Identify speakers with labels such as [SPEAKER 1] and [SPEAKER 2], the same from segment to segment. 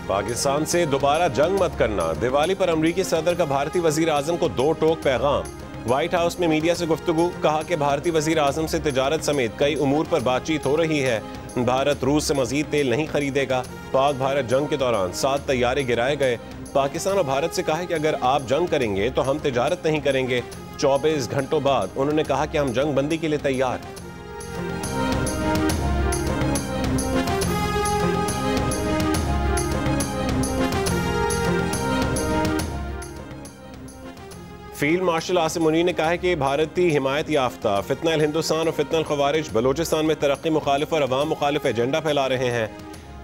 [SPEAKER 1] पाकिस्तान से दोबारा जंग मत करना। दिवाली पर अमरीकी सदर का भारतीय वजीर आजम को दो टोक पैगाम। व्हाइट हाउस में मीडिया से गुफ्तगू, कहा कि भारतीय वजीर आजम से तिजारत समेत कई उमूर पर बातचीत हो रही है। भारत रूस से मजीद तेल नहीं खरीदेगा। पाक भारत जंग के दौरान 7 तैयारे गिराए गए। पाकिस्तान और भारत से कहा कि अगर आप जंग करेंगे तो हम तिजारत नहीं करेंगे। 24 घंटों बाद उन्होंने कहा कि हम जंग बंदी के लिए तैयार हैं। फील्ड मार्शल आसिम मुनीर ने कहा है कि भारतीय हिमायत याफ्ता फितना हिंदुस्तान और फितना खवारिज बलोचिस्तान में तरक्की मुखालिफ और अवाम मुखालिफ एजेंडा फैला रहे हैं।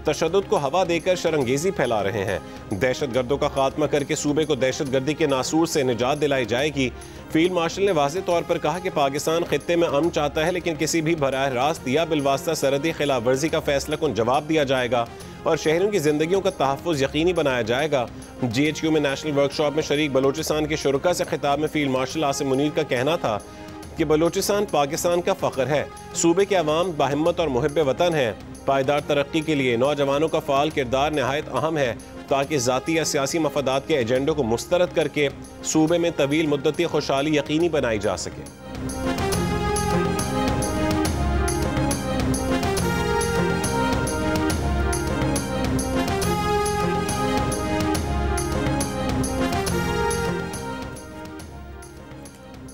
[SPEAKER 1] तशद्दुद को हवा देकर शरंगेजी फैला रहे हैं। दहशत गर्दों का खात्मा करके सूबे को दहशत गर्दी के नासूर से निजात दिलाई जाएगी। फील्ड मार्शल ने वाज़ेह तौर पर कहा कि पाकिस्तान खित्ते में अमन चाहता है, लेकिन किसी भी बराह रास्त या बिलवास्ता सरहदी खिलाफ वर्जी का फैसला कुन जवाब दिया जाएगा और शहरों की जिंदगियों का तहफ़्फ़ुज़ यकीनी बनाया जाएगा। GHQ में नेशनल वर्कशॉप में शरीक बलोचिस्तान के शुरका से खिताब में फील्ड मार्शल आसिम मुनीर का कहना था कि बलोचिस्तान पाकिस्तान का फ़ख्र है। सूबे के अवाम बाहिम्मत और मुहिब्बे वतन हैं। पायदार तरक्की के लिए नौजवानों का फ़ाल किरदार नहायत अहम है, ताकि ज़ाती या सियासी मफादात के एजेंडों को मुस्तरद करके सूबे में तवील मुद्दती खुशहाली यकीनी बनाई जा सके।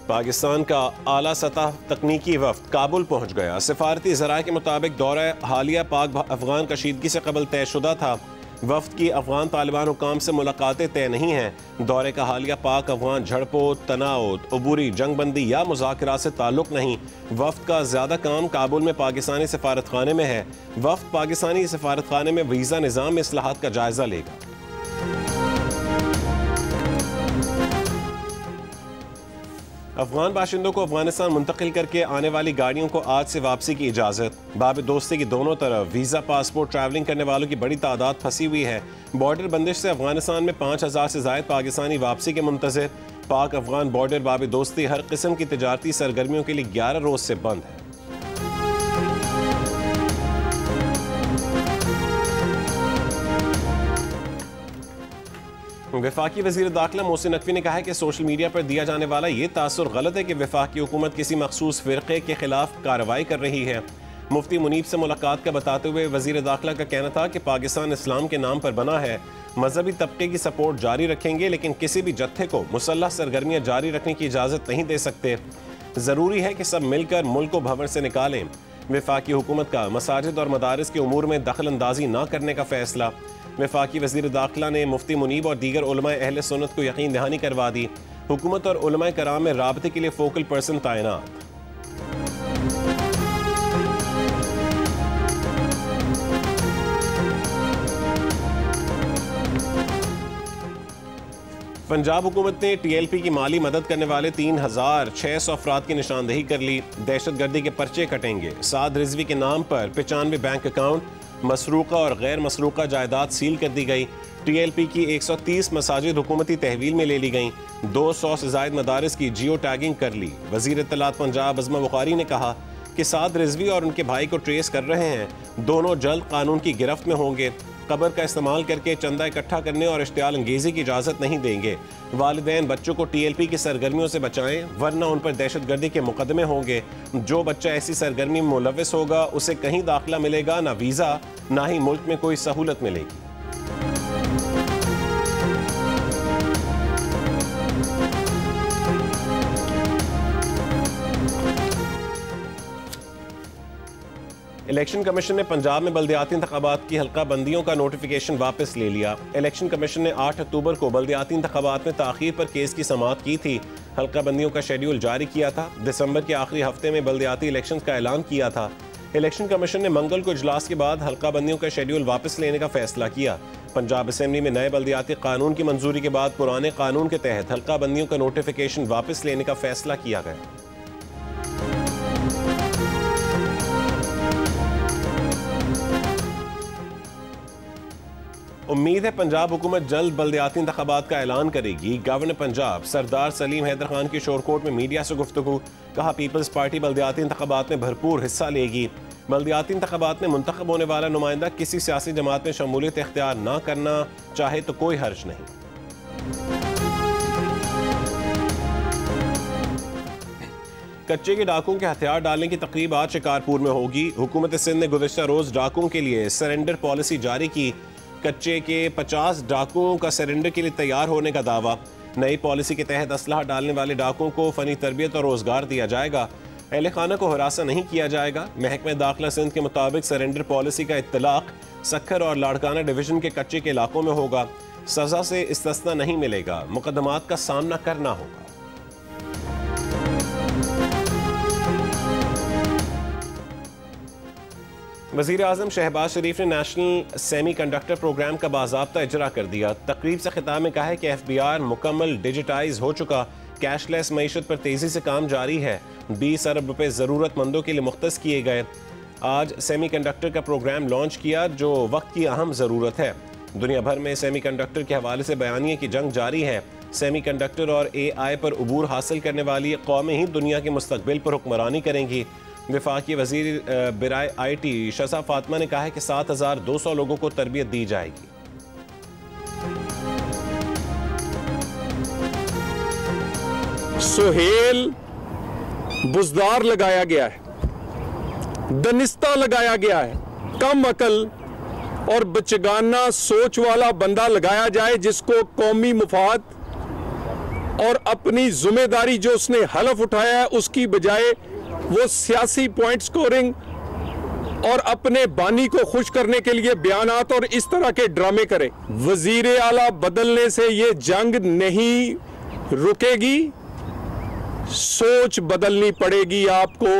[SPEAKER 1] पाकिस्तान का आला सतह तकनीकी वफ्द काबुल पहुंच गया। सिफारती ज़राए के मुताबिक दौरा हालिया पाक अफगान कशीदगी से कबल तयशुदा था। वफ्द की अफगान तालिबान हुकाम से मुलाकातें तय नहीं हैं। दौरे का हालिया पाक अफगान झड़पों, तनाव, अबूरी जंगबंदी या मुज़ाकरात से ताल्लुक़ नहीं। वफ्द का ज़्यादा काम काबुल में पाकिस्तानी सफारत खाने में है। वफ्द पाकिस्तानी सफारत खाने में वीज़ा निज़ाम में इस्लाहात का जायज़ा लेगा। अफगान बाशिंदों को अफगानिस्तान मुंतकिल करके आने वाली गाड़ियों को आज से वापसी की इजाज़त। बाब दोस्ती की दोनों तरफ वीज़ा, पासपोर्ट, ट्रैवलिंग करने वालों की बड़ी तादाद फंसी हुई है। बॉर्डर बंदिश से अफगानिस्तान में 5000 से ज़ायद पाकिस्तानी वापसी के मुंतज़िर। पाक अफगान बॉर्डर बाब दोस्ती हर किस्म की तिजारती सरगर्मियों के लिए 11 रोज़ से बंद है। वफाकी वज़ीर दाखिला मोहसिन नकवी ने कहा है कि सोशल मीडिया पर दिया जाने वाला ये तासुर गलत है कि वफाकी हुकूमत किसी मखसूस फ़िरक़े के खिलाफ कार्रवाई कर रही है। मुफ्ती मुनीब से मुलाकात का बताते हुए वज़ीर दाखिला का कहना था कि पाकिस्तान इस्लाम के नाम पर बना है। मजहबी तबके की सपोर्ट जारी रखेंगे, लेकिन किसी भी जत्थे को मुसल्लह सरगर्मियाँ जारी रखने की इजाज़त नहीं दे सकते। ज़रूरी है कि सब मिलकर मुल्क को भंवर से निकालें। वफाकी हुकूमत का मसाजिद और मदारिस के उमूर में दखल अंदाजी न करने का फैसला। वफाकी वज़ीर दाखिला ने मुफ्ती मुनीब और दीगर उलमाए अहले सुन्नत को यकीन दहानी करवा दी। हुकूमत और उलमाए कराम में राबते के लिए फोकल पर्सन तैनात। पंजाब हुकूमत ने TLP की माली मदद करने वाले 3600 अफराद की निशानदेही कर ली। दहशत गर्दी के पर्चे कटेंगे। साद रिजवी के नाम पर 95 बैंक अकाउंट, मसरूका और गैर मसरूका जायदाद सील कर दी गई। TLP की 130 मसाजिद हुकूमती तहवील में ले ली गई। 200 से ज़ायद मदारिस की जियो टैगिंग कर ली। वज़ीर इत्तलात पंजाब अज़मा बुखारी ने कहा कि साद रिजवी और उनके भाई को ट्रेस कर रहे हैं। दोनों जल्द कानून की गिरफ्त में होंगे। कब्र का इस्तेमाल करके चंदा इकट्ठा करने और इश्तियाल अंगेजी की इजाज़त नहीं देंगे। वालिदैन बच्चों को TLP की सरगर्मियों से बचाएं, वरना उन पर दहशत गर्दी के मुकदमे होंगे। जो बच्चा ऐसी सरगर्मी में मुलव्वस होगा उसे कहीं दाखिला मिलेगा ना वीज़ा, ना ही मुल्क में कोई सहूलत मिलेगी। इलेक्शन कमीशन ने पंजाब में बल्दियाती इंतखाबात की हल्का बंदियों का नोटिफिकेशन वापस ले लिया। इलेक्शन कमीशन ने 8 अक्टूबर को बल्दियाती इंतखाबात में ताख़ीर पर केस की समाअत की थी। हल्का बंदियों का शेड्यूल जारी किया था। दिसंबर के आखिरी हफ्ते में बल्दियाती इलेक्शन का ऐलान किया था। इलेक्शन कमीशन ने मंगल को इजलास के बाद हल्का बंदियों का शेड्यूल वापस लेने का फैसला किया। पंजाब असेंबली में नए बल्दियाती कानून की मंजूरी के बाद पुराने कानून के तहत हल्का बंदियों का नोटिफिकेशन वापस लेने का फैसला किया गया। उम्मीद है पंजाब हुकूमत जल्द बल्दियाती इंतखाबात का ऐलान करेगी। गवर्नर पंजाब सरदार सलीम हैदर खान की शोरकोट में मीडिया से गुफ्तगू, कहा पीपल्स पार्टी बल्दियाती इंतखाबात में भरपूर हिस्सा लेगी। बल्दियाती इंतखाबात में मुंतखब होने वाला नुमाइंदा किसी सियासी जमात में शमूलियत इख्तियार ना करना चाहे तो कोई हर्ज नहीं। कच्चे के डाकुओं के हथियार डालने की तकरीब आज शिकारपुर में होगी। हुकूमत सिंध ने गुज़िश्ता रोज डाकुओं के लिए सरेंडर पॉलिसी जारी की। कच्चे के 50 डाकुओं का सरेंडर के लिए तैयार होने का दावा। नई पॉलिसी के तहत असलहा डालने वाले डाकुओं को फनी तरबियत और रोजगार दिया जाएगा। अहले खाना को हरासा नहीं किया जाएगा। महकमे दाखिला सिंध के मुताबिक सरेंडर पॉलिसी का इत्तलाक सक्खर और लाड़काना डिवीजन के कच्चे के इलाकों में होगा। सजा से इस्तिस्ना नहीं मिलेगा, मुकदमात का सामना करना होगा। वज़ीर आज़म शहबाज शरीफ ने नेशनल सेमी कंडक्टर प्रोग्राम का बाज़ाब्ता इजरा कर दिया। तकरीब से खिताब में कहा है कि FBR मुकम्मल डिजिटाइज हो चुका। कैशलेस मईशत पर तेज़ी से काम जारी है। 20 अरब रुपए ज़रूरतमंदों के लिए मुख्तस किए गए। आज सेमी कंडक्टर का प्रोग्राम लॉन्च किया जो वक्त की अहम ज़रूरत है। दुनिया भर में सेमी कंडक्टर के हवाले से बयानिए की जंग जारी है। सेमी कंडक्टर और AI पर उबूर हासिल करने वाली कौमें ही दुनिया के मुस्तकबिल पर हुक्मरानी करेंगी। वफाकी वज़ीर बराए IT शज़ा फातिमा ने कहा है कि 7200 लोगों को तरबियत दी जाएगी।
[SPEAKER 2] सुहेल बुजदार लगाया गया है, दनिस्ता लगाया गया है, कम अकल और बचगाना सोच वाला बंदा लगाया जाए जिसको कौमी मुफाद और अपनी जिम्मेदारी जो उसने हलफ उठाया है उसकी बजाय वो सियासी पॉइंट स्कोरिंग और अपने बानी को खुश करने के लिए बयानात और इस तरह के ड्रामे करे। वजीर आला बदलने से ये जंग नहीं रुकेगी, सोच बदलनी पड़ेगी आपको।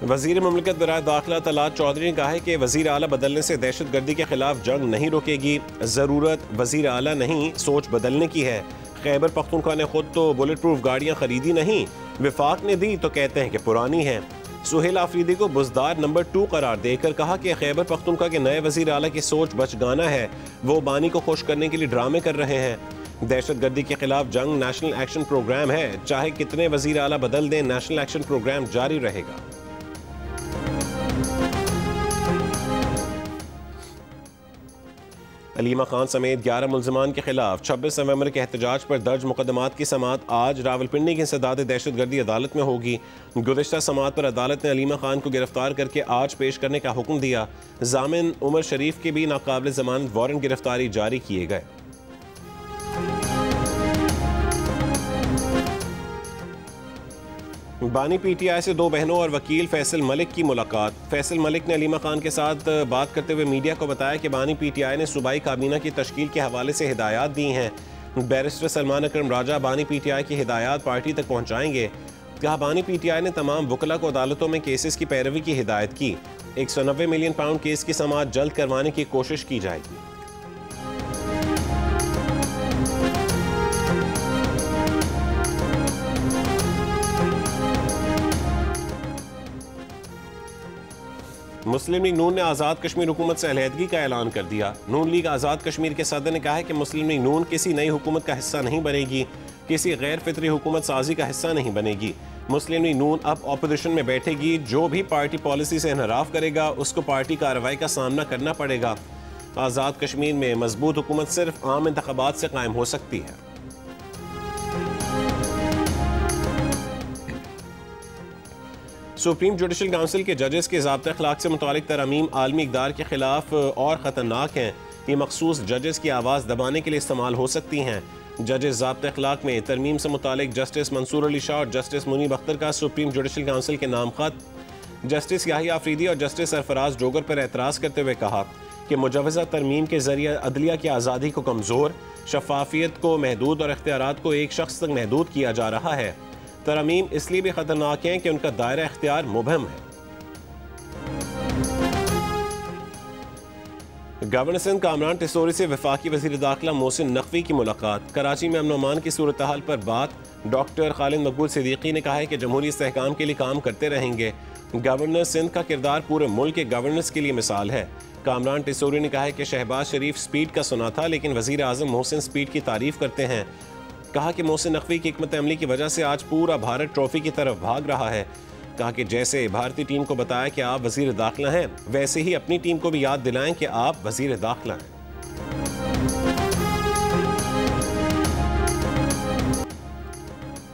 [SPEAKER 1] वज़ीर मुमलिकत बराए दाखिला तलात चौधरी ने कहा है कि वज़ीर आला बदलने से दहशत गर्दी के खिलाफ जंग नहीं रुकेगी। ज़रूरत वज़ीर आला नहीं, सोच बदलने की है। खैबर पख्तूनख्वा ने खुद तो बुलेट प्रूफ गाड़ियां खरीदी नहीं, विफाक ने दी तो कहते हैं कि पुरानी है। सुहेल आफरीदी को बुजदार नंबर 2 करार देकर कहा कि खैबर पख्तूनख्वा के नए वज़ीर आला की सोच बचगाना है। वो बानी को खुश करने के लिए ड्रामे कर रहे हैं। दहशत गर्दी के खिलाफ जंग नेशनल एक्शन प्रोग्राम है। चाहे कितने वज़ीर आला बदल दें, नेशनल एक्शन प्रोग्राम जारी रहेगा। अलीमा खान समेत 11 मुल्ज़िमान के खिलाफ 26 नवंबर के एहतजाज पर दर्ज मुकदमात की समाअत आज रावलपिंडी की इंसदाद दहशत गर्दी अदालत में होगी। गुज़िश्ता समाअत पर अदालत ने अलीमा खान को गिरफ्तार करके आज पेश करने का हुक्म दिया। जामिन उमर शरीफ के भी नाकाबिल ज़मानत वारंट गिरफ्तारी जारी किए गए। बानी PTI से 2 बहनों और वकील फैसल मलिक की मुलाकात। फैसल मलिक ने अलीमा खान के साथ बात करते हुए मीडिया को बताया कि बानी PTI ने सूबाई काबीना की तश्कील के हवाले से हिदायत दी हैं। बैरिस्टर सलमान अकरम राजा बानी PTI की हिदायत पार्टी तक पहुँचाएंगे। कहा बानी PTI ने तमाम वकला को अदालतों में केसेस की पैरवी की हिदायत की। 190 मिलियन पाउंड केस की समाअत जल्द करवाने की कोशिश की जाएगी। मुस्लिम लीग नून ने आज़ाद कश्मीर हुकूमत से अलहदगी का ऐलान कर दिया। नून लीग आज़ाद कश्मीर के सदर ने कहा है कि मुस्लिम लीग नून किसी नई हुकूमत का हिस्सा नहीं बनेगी, किसी गैर फितरी हुकूमत साजी का हिस्सा नहीं बनेगी। मुस्लिम लीग नून अब अपोजिशन में बैठेगी। जो भी पार्टी पॉलिसी से इनहराफ करेगा उसको पार्टी कार्रवाई का सामना करना पड़ेगा। आज़ाद कश्मीर में मजबूत हुकूमत सिर्फ आम इंतखाबात से कायम हो सकती है। सुप्रीम जुडिशल काउंसिल के जजेस के ज़ाब्ता अखलाक से मुतालिक तरमीम आलमी इक़दार के खिलाफ और ख़तरनाक हैं। ये मखसूस जजेस की आवाज़ दबाने के लिए इस्तेमाल हो सकती हैं। जजेस ज़ाब्ता अखलाक में तरमीम से मुतालिक जस्टिस मंसूर अली शाह और जस्टिस मुनीब अख्तर का सुप्रीम जुडिशल काउंसिल के नाम खत। जस्टिस याहिया आफरीदी और जस्टिस सरफराज जोगर पर एतराज़ करते हुए कहा कि मुजवज़ा तरमीम के ज़रिए अदलिया की आज़ादी को कमज़ोर, शफाफियत को महदूद और इख्तियारात को एक शख्स तक महदूद किया जा रहा है। तरमीम इसलिए भी खतरनाक हैं कि उनका दायरा इख्तियार मुबहम है। गवर्नर सिंध कामरान टिसोरी से वफाकी वज़ीर दाखिला मोहसिन नकवी की मुलाकात। कराची में अमन अमान की सूरत हाल पर बात। डॉक्टर खालिद मकबूल सिद्दीकी ने कहा है कि जमहूरी इस्तेहकाम के लिए काम करते रहेंगे। गवर्नर सिंध का किरदार पूरे मुल्क के गवर्नेंस के लिए मिसाल है। कामरान टिसोरी ने कहा है कि शहबाज शरीफ स्पीड का सुना था लेकिन वज़ीर आज़म मोहसिन स्पीड की तारीफ करते हैं। कहा कि मोहसिन नकवी की हिकमत अमली की वजह से आज पूरा भारत ट्रॉफी की तरफ भाग रहा है। कहा कि जैसे भारतीय टीम को बताया कि आप वजीर दाखिला हैं, वैसे ही अपनी टीम को भी याद दिलाएं कि आप वजीर दाखिला हैं।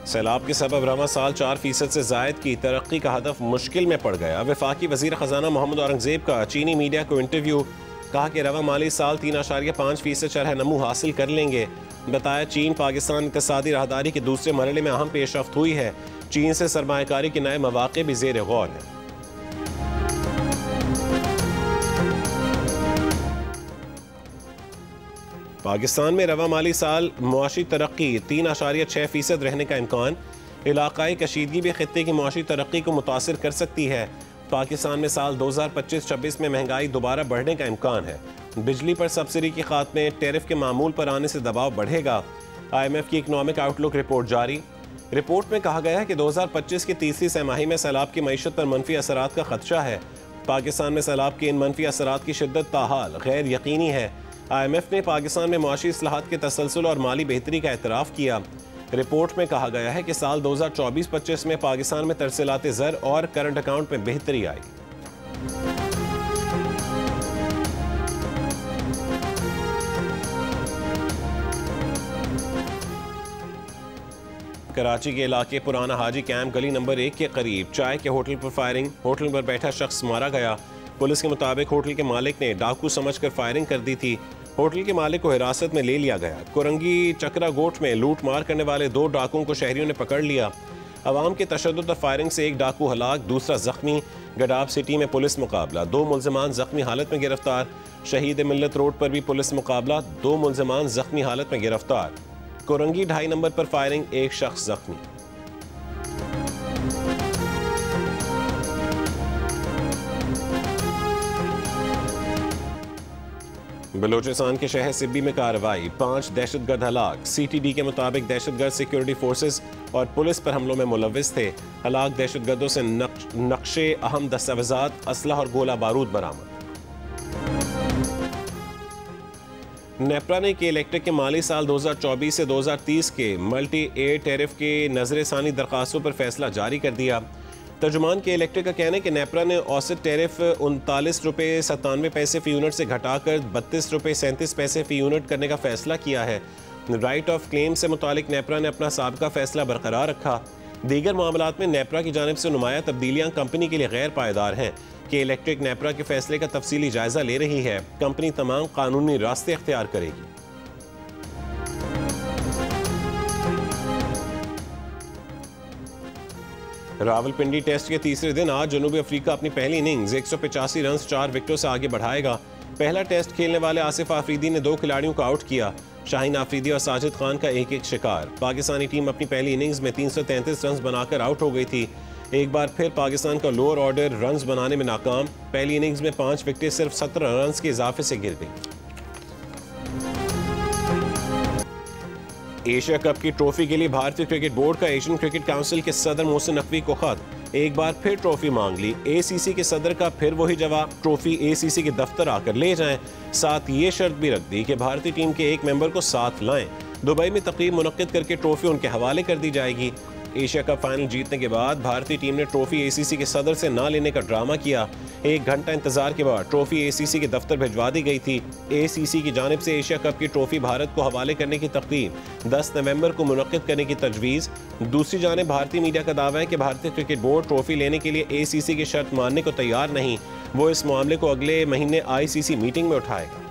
[SPEAKER 1] सैलाब के सबब रवां साल 4% से जायद की तरक्की का हदफ मुश्किल में पड़ गया। वफाकी वजीर खजाना मोहम्मद औरंगजेब का चीनी मीडिया को इंटरव्यू, कहा कि रवां माली साल 3.5% शरह नमू हासिल कर लेंगे। बताया चीन पाकिस्तान इक़्तिसादी राहदारी के दूसरे मरहले में अहम पेशरफ्त हुई है। चीन से सरमायाकारी के नए मौक़े भी ज़ेर गौर हैं। पाकिस्तान में रवा माली साल मुआशी तरक्की 3.6% रहने का इम्कान। इलाकाई कशीदगी भी खित्ते की मुआशी तरक्की को मुतासिर कर सकती है। पाकिस्तान में साल 2025-26 में महंगाई दोबारा बढ़ने का इम्कान है। बिजली पर सब्सिडी के खात्मे, टैरिफ के मामूल पर आने से दबाव बढ़ेगा। IMF की इकनॉमिक आउटलुक रिपोर्ट जारी। रिपोर्ट में कहा गया है कि 2025 की तीसरी तिमाही में सैलाब की मईशत पर मनफी असरात का खदशा है। पाकिस्तान में सैलाब के इन मनफी असरात की शिद्दत ताहाल गैर यकीनी है। IMF ने पाकिस्तान में मुआशी इस्लाहात के तसलसल और माली बेहतरी का एतराफ़ किया। रिपोर्ट में कहा गया है कि साल 2024-25 में पाकिस्तान में तरसीलात ज़र और करंट अकाउंट में बेहतरी आई। कराची के इलाके पुराना हाजी कैंप गली नंबर 1 के करीब चाय के होटल पर फायरिंग, होटल पर बैठा शख्स मारा गया। पुलिस के मुताबिक होटल के मालिक ने डाकू समझकर फायरिंग कर दी थी। होटल के मालिक को हिरासत में ले लिया गया। कुरंगी चक्रा गोट में लूट मार करने वाले 2 डाकुओं को शहरियों ने पकड़ लिया। अवाम के तशद्दुद और फायरिंग से एक डाकू हलाक, दूसरा जख्मी। गडाब सिटी में पुलिस मुकाबला, 2 मुल्जिमान जख्मी हालत में गिरफ्तार। शहीद मिल्लत रोड पर भी पुलिस मुकाबला, 2 मुल्जिमान जख्मी हालत में गिरफ्तार। कुरंगी 2.5 नंबर पर फायरिंग, एक शख्स जख्मी। बलोचिस्तान के शहर सिब्बी में कार्रवाई, 5 दहशतगर्द हलाक। CTD के मुताबिक दहशतगर्द सिक्योरिटी फोर्सेस और पुलिस पर हमलों में मुलव्विस थे। हलाक दहशतगर्दों से नक्शे, अहम दस्तावेजात, असलहा और गोला बारूद बरामद। नेपरा ने के इलेक्ट्रिक के माली साल 2024 से 2030 के मल्टी एयर टैरिफ के नजरसानी दरखास्तों पर फैसला जारी कर दिया। तर्जुमान के इलेक्ट्रिक का कहना है कि नेपरा ने औसत टैरिफ 39 रुपये 97 पैसे फ़ी यूनिट से घटाकर 32 रुपये 37 पैसे फ़ी यूनिट करने का फैसला किया है। राइट ऑफ क्लेम से मुतालिक नेपरा ने अपना साबिका फैसला बरकरार रखा। दीगर मामलात में नेपरा की जानिब से नुमाया तब्दीलियाँ कंपनी के लिए गैर पायदार हैं। कि इलेक्ट्रिक नेपरा के फैसले का तफसीली जायजा ले रही है। कंपनी तमाम कानूनी रास्ते इख्तियार करेगी। रावलपिंडी टेस्ट के तीसरे दिन आज जनूबी अफ्रीका अपनी पहली इनिंग्स 185 रन 4 विकेटों से आगे बढ़ाएगा। पहला टेस्ट खेलने वाले आसिफ आफरीदी ने 2 खिलाड़ियों को आउट किया। शाहीन आफरीदी और साजिद खान का एक शिकार। पाकिस्तानी टीम अपनी पहली इनिंग्स में 333 रन बनाकर आउट हो गई थी। एक बार फिर पाकिस्तान का लोअर ऑर्डर रन्स बनाने में नाकाम। पहली इनिंग्स में 5 विकेटें सिर्फ 17 रन के इजाफे से गिर गई। एशिया कप की ट्रॉफी के लिए भारतीय क्रिकेट बोर्ड का एशियन क्रिकेट काउंसिल के सदर मोहसिन नकवी को खत। एक बार फिर ट्रॉफी मांग ली। ACC के सदर का फिर वही जवाब, ट्रॉफी ACC के दफ्तर आकर ले जाएं। साथ ये शर्त भी रख दी कि भारतीय टीम के एक मेंबर को साथ लाएं। दुबई में तकरीब मुनक्किद करके ट्रॉफी उनके हवाले कर दी जाएगी। एशिया कप फाइनल जीतने के बाद भारतीय टीम ने ट्रॉफी ACC के सदर से ना लेने का ड्रामा किया। 1 घंटा इंतजार के बाद ट्रॉफी ACC के दफ्तर भिजवा दी गई थी। ACC की जानिब से एशिया कप की ट्रॉफी भारत को हवाले करने की तकरीब 10 नवंबर को मुनक्किद करने की तजवीज़। दूसरी जानिब भारतीय मीडिया का दावा है कि भारतीय क्रिकेट बोर्ड ट्रॉफी लेने के लिए ACC की शर्त मानने को तैयार नहीं। वो इस मामले को अगले महीने ICC मीटिंग में उठाएगा।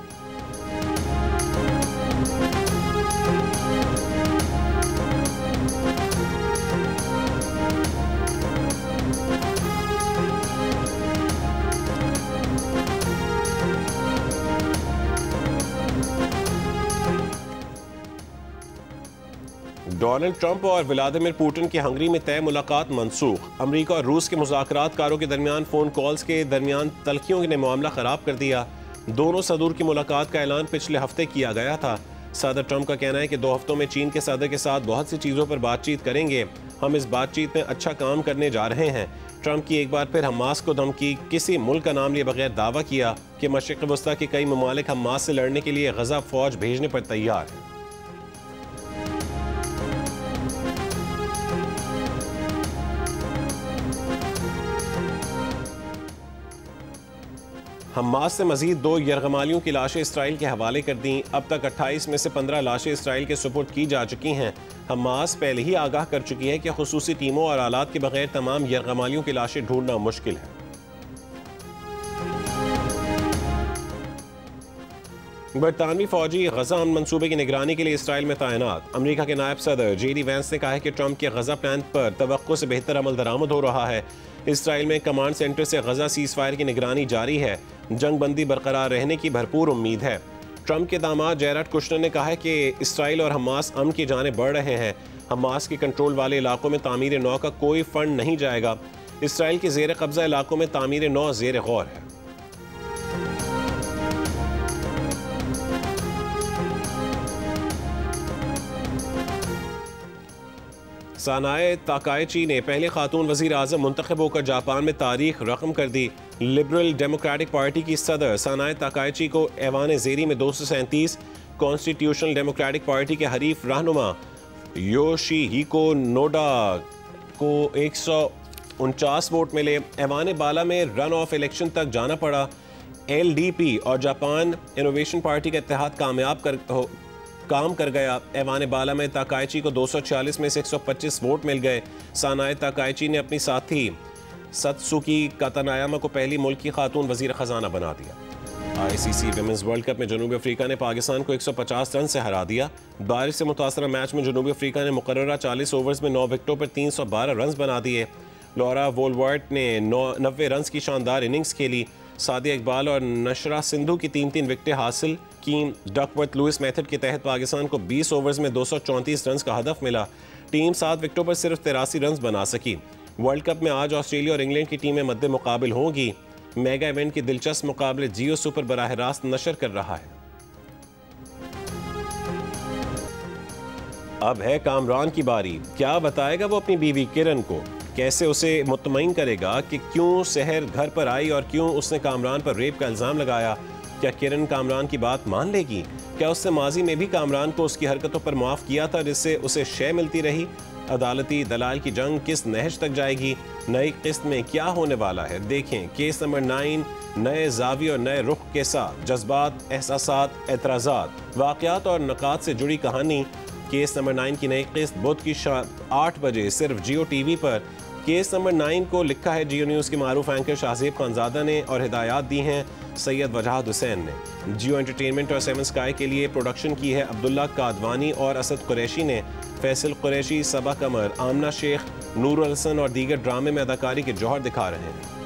[SPEAKER 1] डोनाल्ड ट्रंप और व्लादिमीर पुतिन की हंगरी में तय मुलाकात मनसूख। अमेरिका और रूस के मुज़ाकरातकारों के दरमियान फ़ोन कॉल्स के दरमियान तल्खियों ने मामला ख़राब कर दिया। दोनों सदूर की मुलाकात का ऐलान पिछले हफ्ते किया गया था। सदर ट्रंप का कहना है कि 2 हफ्तों में चीन के सदर के साथ बहुत सी चीज़ों पर बातचीत करेंगे। हम इस बातचीत में अच्छा काम करने जा रहे हैं। ट्रंप की एक बार फिर हमास को धमकी। किसी मुल्क का नाम लिए बगैर दावा किया कि मशरिक़ वस्ता के कई ममालिक हमास से लड़ने के लिए गज़ा फ़ौज भेजने पर तैयार हैं। हमास से मजीद 2 यरगमालियों की लाशें इसराइल के हवाले कर दी। अब तक 28 में से 15 लाशें इसराइल के सुपुर्द की जा चुकी हैं। हमास पहले ही आगाह कर चुकी है कि खुसूसी टीमों और आलात के बगैर तमाम यरगमालियों की लाशें ढूंढना मुश्किल है। बरतानवी फौजी गजा अमन मंसूबे की निगरानी के लिए इसराइल में तैनात। अमरीका के नायब सदर JD वैंस ने कहा है कि ट्रंप के गजा प्लान पर तवक्को से बेहतर अमल दरामद हो रहा है। इसराइल में कमांड सेंटर से गजा सीज फायर की निगरानी जारी है। जंग बंदी बरकरार रहने की भरपूर उम्मीद है। ट्रंप के दामाद जैरेड कुशनर ने कहा है कि इसराइल और हमास अमन की जानिब बढ़ रहे हैं। हमास के कंट्रोल वाले इलाकों में तामीर नौ का कोई फंड नहीं जाएगा। इसराइल के जेर कब्जा इलाकों में तामीर नौ जेर गौर है। सानाए ताकाइची ने पहले खातून वजीर आजम मुंतखब होकर जापान में तारीख रकम कर दी। लिबरल डेमोक्रेटिक पार्टी की सदर सानाए ताकाइची को ऐवान ज़ेरी में 237, कॉन्स्टिट्यूशनल डेमोक्रेटिक पार्टी के हरीफ रहनुमा योशिहिको नोडा को 149 वोट मिले। ऐवान बाला में रन ऑफ इलेक्शन तक जाना पड़ा। LDP और जापान इनोवेशन पार्टी का इत्तेहाद काम कर गया। ऐवान बाला में ताकाइची को 246 में से 125 वोट मिल गए। सानाए ताकाइची ने अपनी साथी सत्सुकी कातानायामा को पहली मुल्की खातून वजीर खजाना बना दिया। ICC विमेंस वर्ल्ड कप में जनूबी अफ्रीका ने पाकिस्तान को 150 रन से हरा दिया। बारिश से मुतासरा मैच में जनूबी अफ्रीका ने मुकर्ररा 40 ओवर्स में 9 विकेटों पर 312 रन बना दिए। लॉरा वोलवर्ट ने 90 रन की शानदार इनिंग्स खेली। सादिया इकबाल और नशरा सिंधु की 3-3 विकेटें हासिल की। डकवर्थ लुइस मेथड के तहत पाकिस्तान को 20 ओवर्स में 234 रन का हदफ मिला। टीम 7 विकेटों पर सिर्फ 83 रन बना सकी। वर्ल्ड कप में आज ऑस्ट्रेलिया और इंग्लैंड की टीमें मद्दे मुकाबिल होंगी। मेगा इवेंट के दिलचस्प मुकाबले जियो सुपर बराह रास्त नशर कर रहा है। अब है कामरान की बारी। क्या बताएगा वो अपनी बीवी किरण को? कैसे उसे मुतमईन करेगा कि क्यों सहर घर पर आई और क्यों उसने कामरान पर रेप का इल्ज़ाम लगाया? क्या किरण कामरान की बात मान लेगी? क्या उसने माजी में भी कामरान को उसकी हरकतों पर माफ़ किया था जिससे उसे शय मिलती रही? अदालती दलाल की जंग किस नहज तक जाएगी? नई किस्त में क्या होने वाला है? देखें केस नंबर 9 नए जावी और नए रुख के साथ जज्बात, एहसासात, एतराज़ात, वाक़यात और नकात से जुड़ी कहानी। केस नंबर 9 की नई किस्त बुध की 8 बजे सिर्फ जियो TV पर। केस नंबर 9 को लिखा है जियो न्यूज़ के मारूफ एंकर शाहजेब खानजादा ने और हिदायत दी हैं सैयद वजाहत हुसैन ने। जियो एंटरटेनमेंट और 7 स्काई के लिए प्रोडक्शन की है अब्दुल्ला कादवानी और असद कुरैशी ने। फैसल कुरैशी, सबा कमर, आमना शेख, नूर हसन और दीगर ड्रामे में अदाकारी के जौहर दिखा रहे हैं।